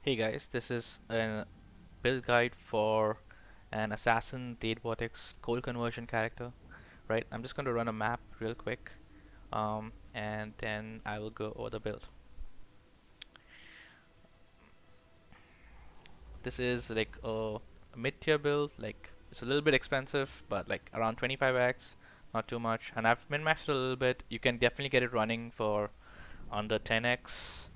Hey guys, this is a build guide for an assassin date vortex cold conversion character. Right, I'm just going to run a map real quick, and then I will go over the build. This is like a mid-tier build. Like it's a little bit expensive, but like around 25x, not too much. And I've min-maxed it a little bit. You can definitely get it running for under 10x.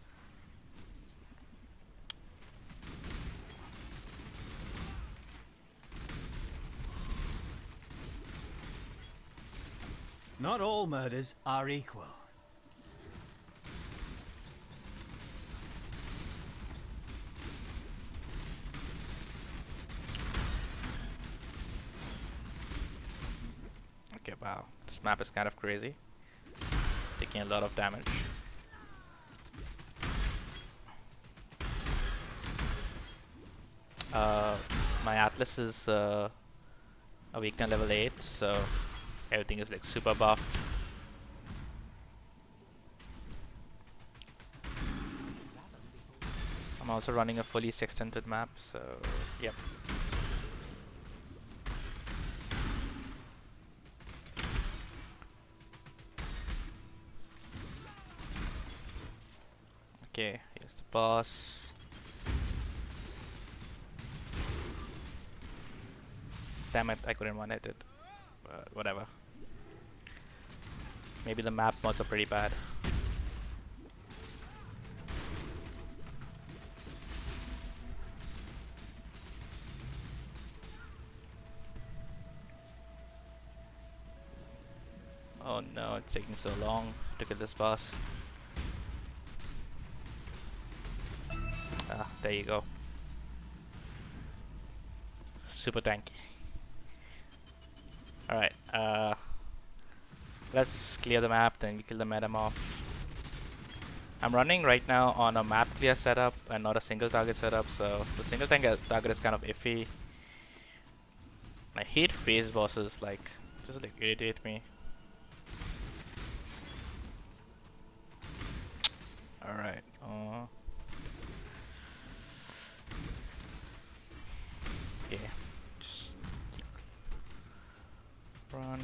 Not all murders are equal. Okay, wow, this map is kind of crazy, taking a lot of damage. Uh, my Atlas is a weakness level 8, so everything is like super buffed. I'm also running a fully sextanted map, so yep. Okay, here's the boss. Damn it, I couldn't one-hit it, but whatever. Maybe the map mods are pretty bad. Oh no, it's taking so long to kill this boss. Ah, there you go. Super tanky. Alright, let's clear the map, then we kill the metamorph. I'm running right now on a map clear setup and not a single target setup, so the single target is kind of iffy. I hate phase bosses, like, just like irritate me. Alright, okay, just keep run.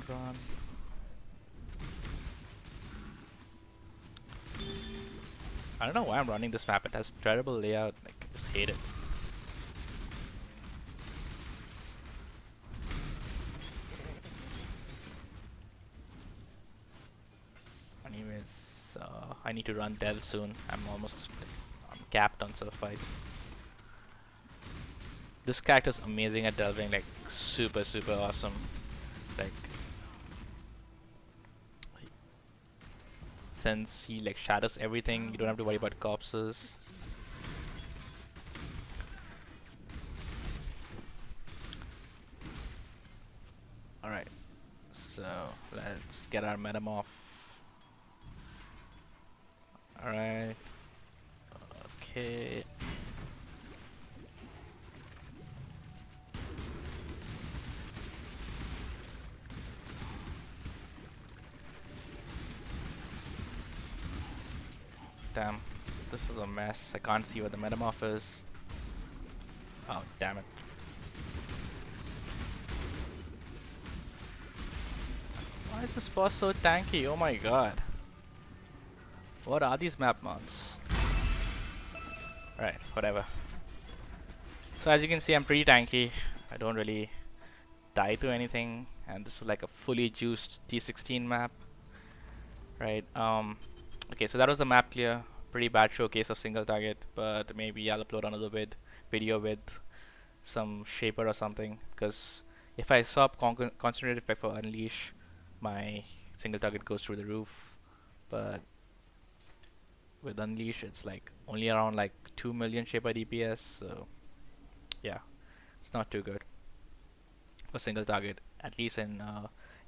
I don't know why I'm running this map, it has terrible layout, like, I just hate it. Anyways, I need to run Delve soon. I'm capped on surf fight. This character's amazing at delving, like super awesome. Like since he like shatters everything, you don't have to worry about corpses. Alright, so let's get our metamorph. Alright. Okay. Damn. This is a mess. I can't see where the metamorph is. Oh, damn it. Why is this boss so tanky? Oh my god. What are these map mods? Right, whatever. So as you can see, I'm pretty tanky. I don't really die to anything, and this is like a fully juiced T16 map, right? Okay, so that was the map clear. Pretty bad showcase of single target, but maybe I'll upload another video with some shaper or something. Because if I swap concentrated effect for unleash, my single target goes through the roof. But with unleash, it's like only around like 2 million shaper DPS. So yeah, it's not too good for single target, at least in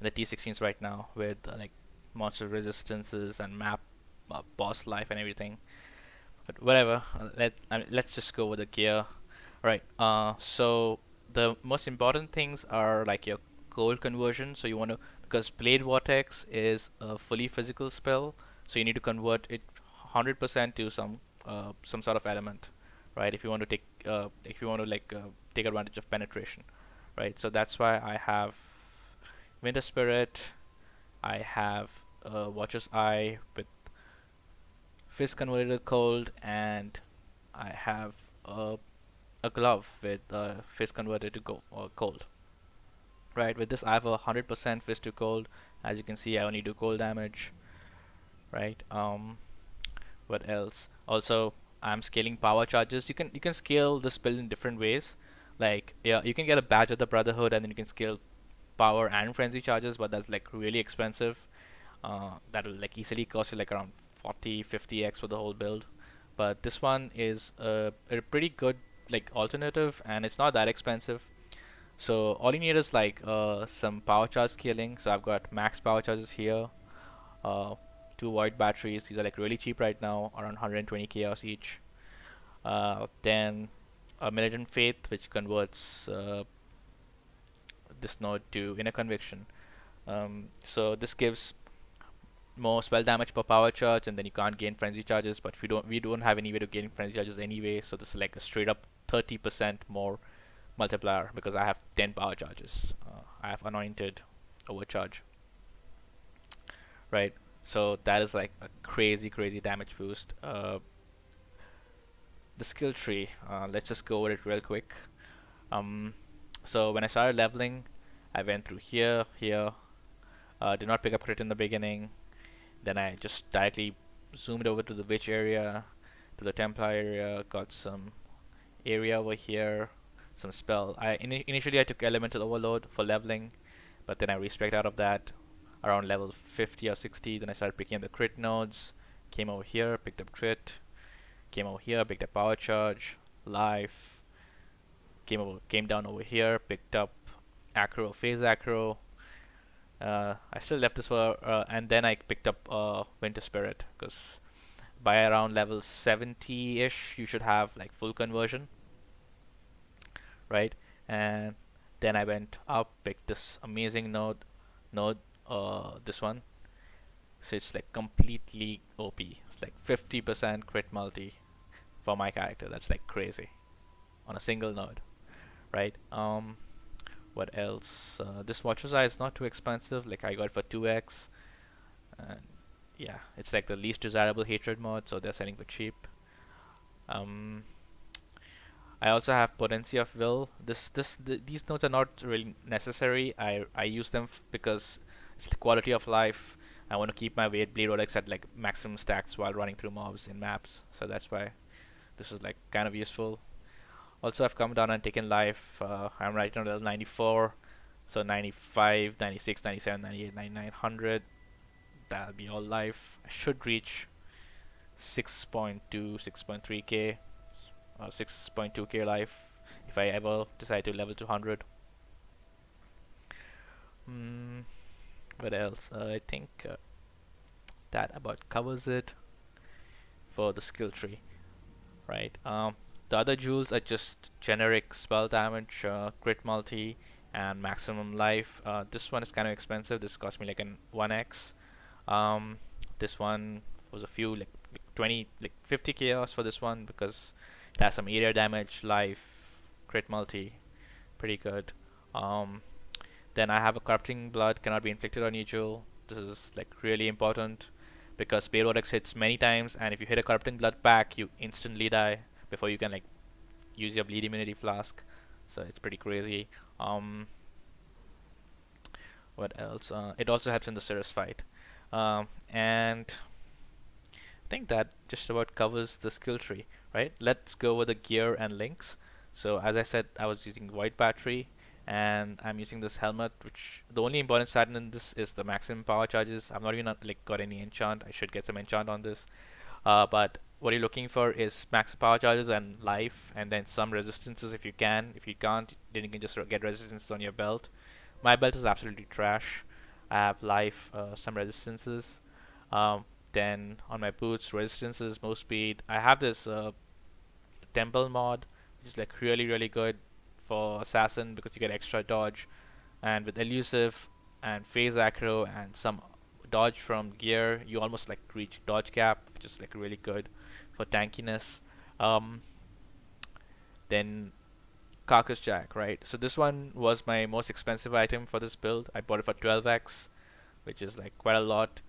the T16s right now, with like monster resistances and map boss life and everything. But whatever, let's just go with the gear. Right. So the most important things are like your cold conversion. So you want to, because Blade Vortex is a fully physical spell, so you need to convert it 100% to some sort of element, right? If you want to take advantage of penetration, right? So that's why I have Winter Spirit. I have Watcher's Eye with Fist converted to cold, and I have a glove with Fist converted to cold. Right, with this I have 100% Fist to cold. As you can see, I only do cold damage. Right. What else? Also, I'm scaling power charges. You can scale this build in different ways. Like, yeah, you can get a badge of the Brotherhood, and then you can scale power and frenzy charges, but that's like really expensive. That'll like easily cost you like around 40 50x for the whole build. But this one is a pretty good like alternative, and it's not that expensive. So all you need is like some power charge scaling. So I've got max power charges here, uh, two void batteries. These are like really cheap right now, around 120 chaos each. Then a militant faith, which converts this node to inner conviction. So this gives more spell damage per power charge, and then you can't gain frenzy charges. But we don't have any way to gain frenzy charges anyway. So this is like a straight up 30% more multiplier because I have 10 power charges. I have anointed overcharge, right? So that is like a crazy damage boost. The skill tree, let's just go over it real quick. Um, so when I started leveling, I went through here. Did not pick up crit in the beginning. Then I just directly zoomed over to the witch area, to the Templar area. Got some area over here, some spell. Initially I took Elemental Overload for leveling, but then I respec out of that around level 50 or 60. Then I started picking up the crit nodes. Came over here, picked up crit. Came over here, picked up power charge, life. Came down over here, picked up acro, phase acro. I still left this for, and then I picked up Winter Spirit because by around level 70-ish, you should have like full conversion, right? And then I went up, picked this amazing node, this one. So it's like completely OP. It's like 50% crit multi for my character. That's like crazy on a single node, right? What else? This Watcher's Eye is not too expensive. Like I got it for 2x, and yeah, it's like the least desirable hatred mod, so they're selling for cheap. Um, I also have Potency of Will. These nodes are not really necessary. I use them because it's the quality of life. I want to keep my weight bleed Vortex at like maximum stacks while running through mobs in maps, so that's why this is like kind of useful. Also, I've come down and taken life. I'm right on level 94, so 95, 96, 97, 98, 99, 100. That'll be all life. I should reach 6.2, 6.3k, 6.2k life if I ever decide to level to 100. What else? I think that about covers it for the skill tree, right? The other jewels are just generic spell damage, crit multi, and maximum life. This one is kind of expensive. This cost me like an 1x. Um, this one was a few like 20, like 50 chaos for this one because it has some area damage, life, crit multi, pretty good. Um, then I have a corrupting blood, cannot be inflicted on each jewel. This is like really important because Blade Vortex hits many times, and if you hit a corrupting blood back, you instantly die before you can like use your bleed immunity flask. So it's pretty crazy. What else? It also helps in the Cirrus fight. And I think that just about covers the skill tree, right? Let's go over the gear and links. So as I said, I was using white battery, and I'm using this helmet, which the only important stat in this is the maximum power charges. I'm not even like got any enchant. I should get some enchant on this. But what you're looking for is max power charges and life, and then some resistances if you can. If you can't, then you can just get resistance on your belt. My belt is absolutely trash. I have life, some resistances. Um, then on my boots, resistances, most speed. I have this temple mod, which is like really good for assassin because you get extra dodge, and with elusive and phase acro and some dodge from gear, you almost like reach dodge cap, which is like really good for tankiness. Um, Then Carcass Jack, right? So this one was my most expensive item for this build. I bought it for 12x, which is like quite a lot.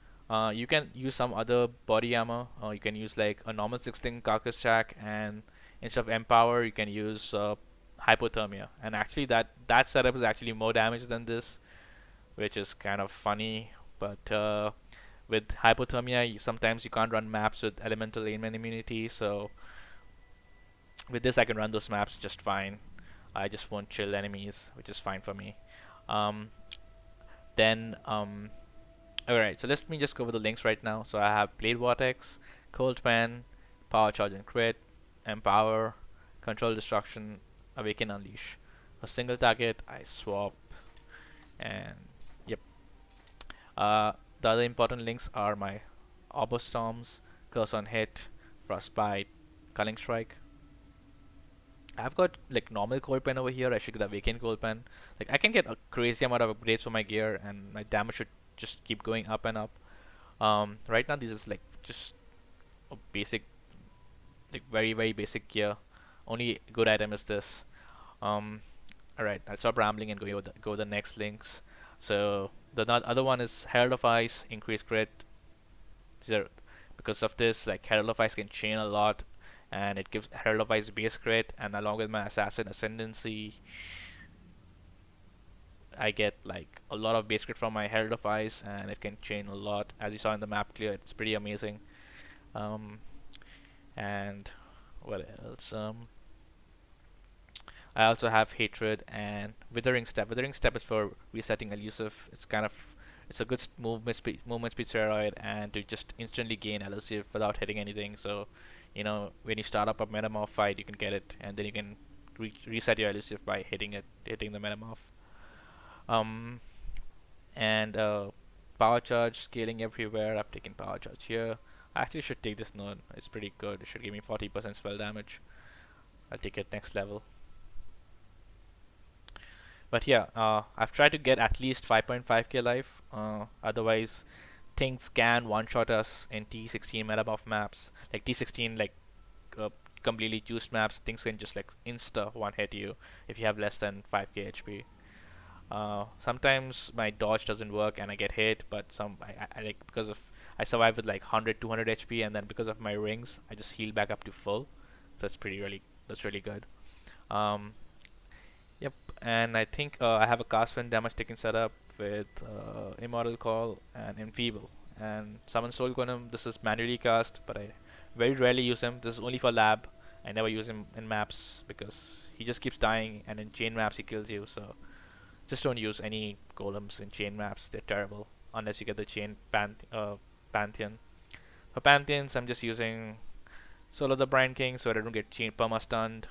You can use some other body armor. You can use like a normal 16 Carcass Jack, and instead of Empower, you can use Hypothermia. And actually, that setup is actually more damage than this, which is kind of funny. But with Hypothermia, sometimes you can't run maps with elemental ailment immunity, so with this I can run those maps just fine. I just won't chill enemies, which is fine for me. Um, then alright, so let me just go over the links right now. So I have Blade Vortex, Cold Pen, Power Charge and Crit, Empower, Control Destruction, Awaken Unleash. A single target, I swap, and yep. The other important links are my Orbo Storms, Curse on Hit, Frostbite, Culling Strike. I've got like normal Cold Pen over here. I should get Awaken Cold Pen. Like I can get a crazy amount of upgrades for my gear, and my damage should just keep going up and up. Right now this is like just a basic, like very basic gear. Only good item is this. Um, Alright, I'll stop rambling and go with the next links. So the other one is Herald of Ice, increase crit. These because of this, like Herald of Ice can chain a lot, and it gives Herald of Ice base crit, and along with my Assassin Ascendancy, I get like a lot of base crit from my Herald of Ice, and it can chain a lot. As you saw in the map clear, it's pretty amazing. Um, and what else? I also have Hatred and Withering Step. Withering Step is for resetting elusive. It's a good movement speed steroid, and to just instantly gain elusive without hitting anything. So, when you start up a metamorph fight, you can get it, and then you can reset your elusive by hitting the metamorph. Um, and Power Charge scaling everywhere. I've taken Power Charge here. I actually should take this node. It's pretty good. It should give me 40% spell damage. I'll take it next level. But yeah, I've tried to get at least 5.5k life. Otherwise, things can one-shot us in T16 metamorph maps. Like T16, like uh, completely juiced maps, things can just like insta one-hit you if you have less than 5k HP. Sometimes my dodge doesn't work and I get hit, but I like because of I survive with like 100, 200 HP, and then because of my rings, I just heal back up to full. So that's really good. Um, Yep, and I think I have a cast when damage taken setup with Immortal Call and Enfeeble. And Summon Soul Golem, this is manually cast, but I very rarely use him. This is only for lab. I never use him in maps because he just keeps dying, and in chain maps he kills you. So just don't use any golems in chain maps. They're terrible unless you get the chain Pantheon. For Pantheons, I'm just using Soul of the Brine King so I don't get chain perma stunned,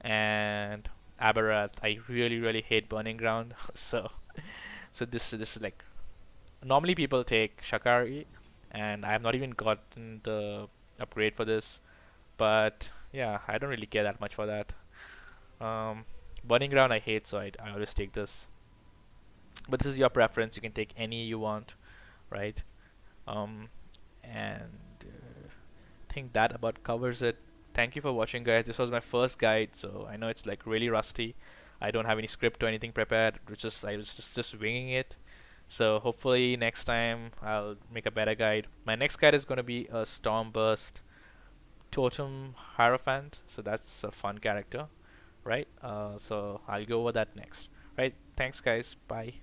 and Aberrath. I really hate Burning Ground. So this is like normally people take Shakari, and I have not even gotten the upgrade for this. But yeah, I don't really care that much for that. Um, Burning Ground I hate, so I always take this. But this is your preference. You can take any you want, right? Um, and I think that about covers it. Thank you for watching, guys. This was my first guide, so I know it's like really rusty. I don't have any script or anything prepared, I was just winging it. So hopefully next time I'll make a better guide. My next guide is going to be a Stormburst Totem Hierophant, so that's a fun character, right? So I'll go over that next. Right, thanks guys, bye.